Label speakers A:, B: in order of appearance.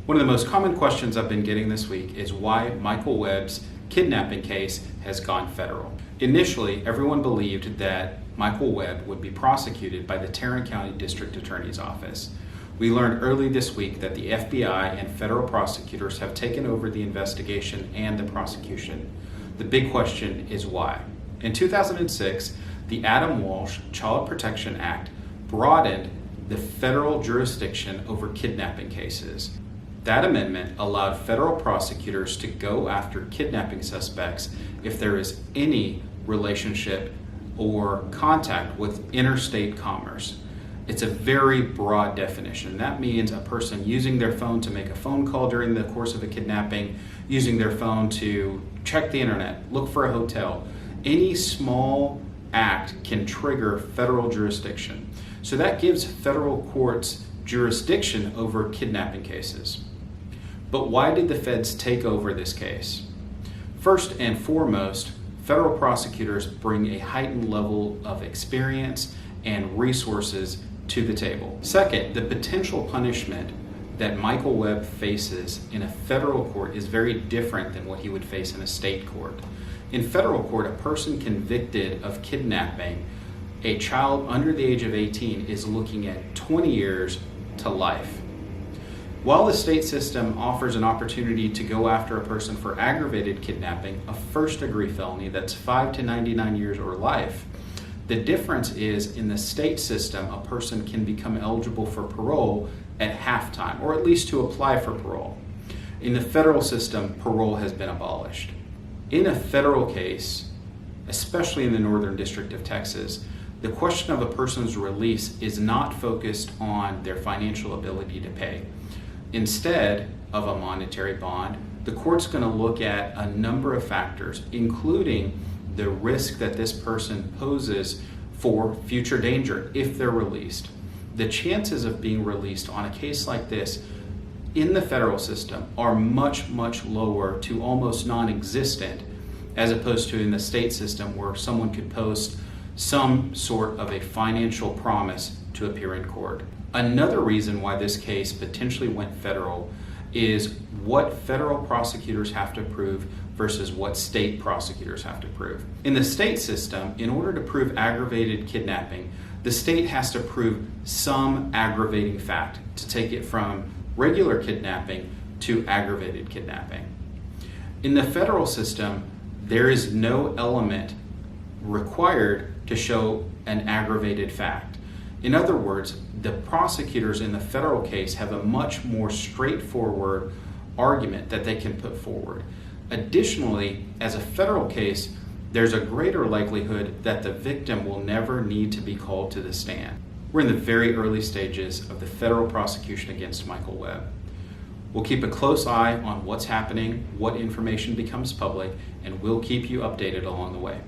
A: One of the most common questions I've been getting this week is why Michael Webb's kidnapping case has gone federal. Initially, everyone believed that Michael Webb would be prosecuted by the Tarrant County District Attorney's Office. We learned early this week that the FBI and federal prosecutors have taken over the investigation and the prosecution. The big question is why. In 2006, the Adam Walsh Child Protection Act broadened the federal jurisdiction over kidnapping cases. That amendment allowed federal prosecutors to go after kidnapping suspects if there is any relationship or contact with interstate commerce. It's a very broad definition. That means a person using their phone to make a phone call during the course of a kidnapping, using their phone to check the internet, look for a hotel. Any small act can trigger federal jurisdiction. So that gives federal courts jurisdiction over kidnapping cases. But why did the feds take over this case? First and foremost, federal prosecutors bring a heightened level of experience and resources to the table. Second, the potential punishment that Michael Webb faces in a federal court is very different than what he would face in a state court. In federal court, a person convicted of kidnapping a child under the age of 18 is looking at 20 years to life. While the state system offers an opportunity to go after a person for aggravated kidnapping, a first-degree felony that's 5 to 99 years or life, the difference is in the state system, a person can become eligible for parole at halftime, or at least to apply for parole. In the federal system, parole has been abolished. In a federal case, especially in the Northern District of Texas, the question of a person's release is not focused on their financial ability to pay. Instead of a monetary bond, the court's going to look at a number of factors, including the risk that this person poses for future danger if they're released. The chances of being released on a case like this in the federal system are much, much lower to almost non-existent, as opposed to in the state system where someone could post some sort of a financial promise to appear in court. Another reason why this case potentially went federal is what federal prosecutors have to prove versus what state prosecutors have to prove. In the state system, in order to prove aggravated kidnapping, the state has to prove some aggravating fact to take it from regular kidnapping to aggravated kidnapping. In the federal system, there is no element required to show an aggravated fact. In other words, the prosecutors in the federal case have a much more straightforward argument that they can put forward. Additionally, as a federal case, there's a greater likelihood that the victim will never need to be called to the stand. We're in the very early stages of the federal prosecution against Michael Webb. We'll keep a close eye on what's happening, what information becomes public, and we'll keep you updated along the way.